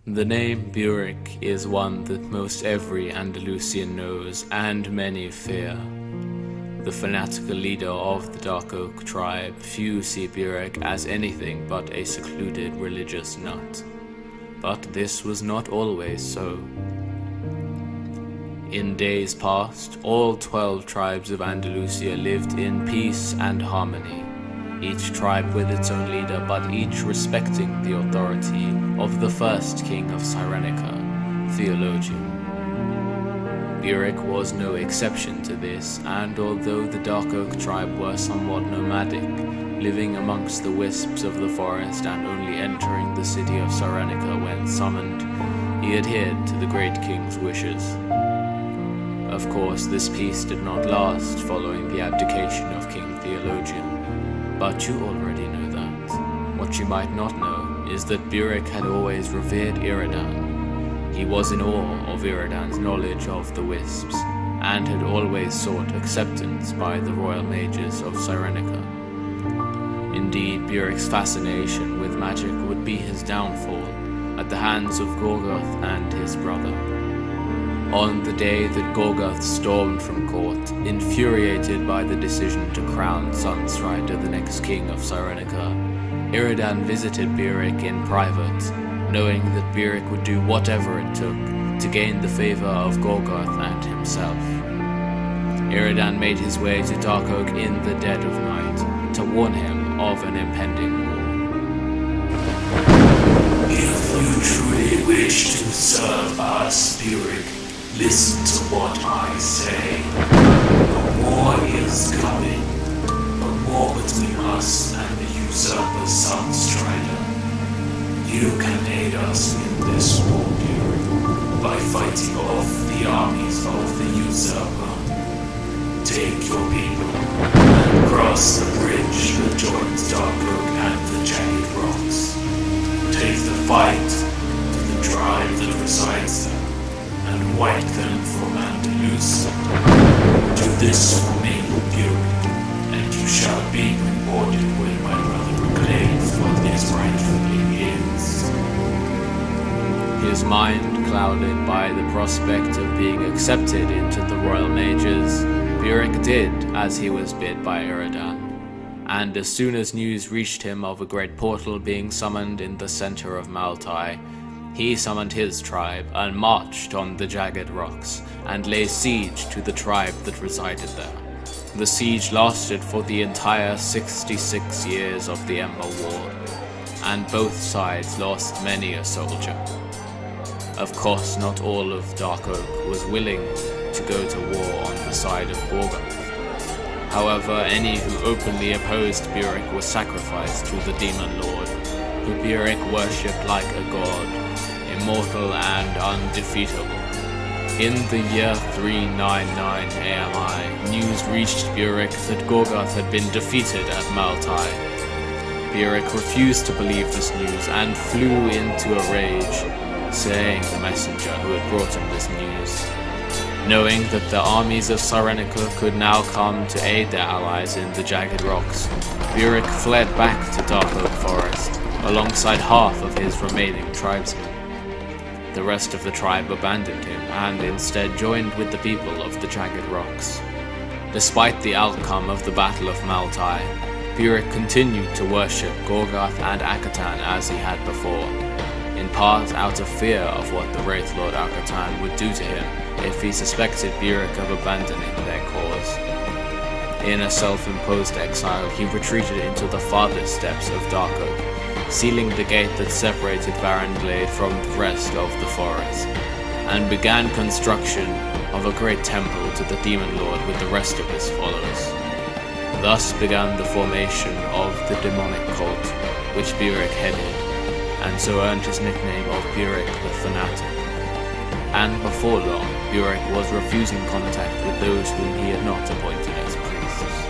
The name Burek is one that most every Andalusian knows and many fear. The fanatical leader of the Dark Oak tribe, few see Burek as anything but a secluded religious nut. But this was not always so. In days past, all 12 tribes of Andalusia lived in peace and harmony, each tribe with its own leader, but each respecting the authority of the first king of Cyrenaica, Theologian. Burek was no exception to this, and although the Dark Oak tribe were somewhat nomadic, living amongst the wisps of the forest and only entering the city of Cyrenaica when summoned, he adhered to the great king's wishes. Of course, this peace did not last following the abdication of King Theologian, but you already know that. What you might not know is that Burek had always revered Iridan. He was in awe of Iridan's knowledge of the wisps, and had always sought acceptance by the royal mages of Cyrenaica. Indeed, Burek's fascination with magic would be his downfall at the hands of Gorgoth and his brother. On the day that Gorgoth stormed from court, infuriated by the decision to crown Sunstrider the next king of Cyrenaica, Iridan visited Burek in private, knowing that Burek would do whatever it took to gain the favor of Gorgoth and himself. Iridan made his way to Dark Oak in the dead of night to warn him of an impending war. If you truly wish to serve us, Burek, listen to what I say. A war is coming. A war between us and the usurper Sunstrider. You can aid us in this war, Burek, by fighting off the armies of the usurper. Take your people and cross the bridge that joins Dark Oak and the Jagged Rocks. Take the fight to the tribe that resides there, and wipe them from Andalusia. Do this for me, Burek, and you shall be rewarded when my brother reclaims what is rightfully his. His mind clouded by the prospect of being accepted into the royal mages, Burek did as he was bid by Iridan, and as soon as news reached him of a great portal being summoned in the center of Maltai, he summoned his tribe and marched on the Jagged Rocks and laid siege to the tribe that resided there. The siege lasted for the entire 66 years of the Ember War, and both sides lost many a soldier. Of course, not all of Dark Oak was willing to go to war on the side of Gorgoth. However, any who openly opposed Burek was sacrificed to the Demon Lord, who Burek worshipped like a god, immortal and undefeatable. In the year 399 AMI, news reached Burek that Gorgoth had been defeated at Maltai. Burek refused to believe this news and flew into a rage, saying the messenger who had brought him this news. Knowing that the armies of Cyrenaica could now come to aid their allies in the Jagged Rocks, Burek fled back to Dark Oak Forest, alongside half of his remaining tribesmen. The rest of the tribe abandoned him and instead joined with the people of the Jagged Rocks. Despite the outcome of the Battle of Maltai, Burek continued to worship Gorgoth and Akatan as he had before, in part out of fear of what the Wraith Lord Akatan would do to him if he suspected Burek of abandoning their cause. In a self-imposed exile, he retreated into the farthest depths of Dark Oak, sealing the gate that separated Varenglade from the rest of the forest, and began construction of a great temple to the Demon Lord with the rest of his followers. Thus began the formation of the demonic cult, which Burek headed, and so earned his nickname of Burek the Fanatic. And before long, Burek was refusing contact with those whom he had not appointed as priests.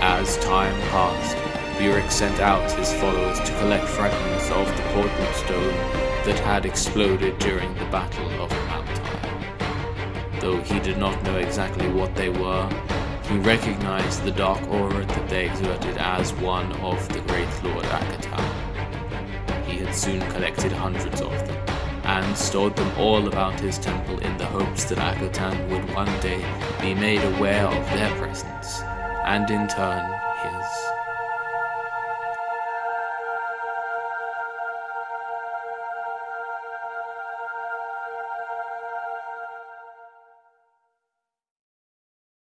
As time passed, Burek sent out his followers to collect fragments of the portal stone that had exploded during the Battle of Maltai. Though he did not know exactly what they were, he recognized the dark aura that they exerted as one of the Great Lord Akatan. He had soon collected hundreds of them, and stored them all about his temple in the hopes that Akhetan would one day be made aware of their presence, and in turn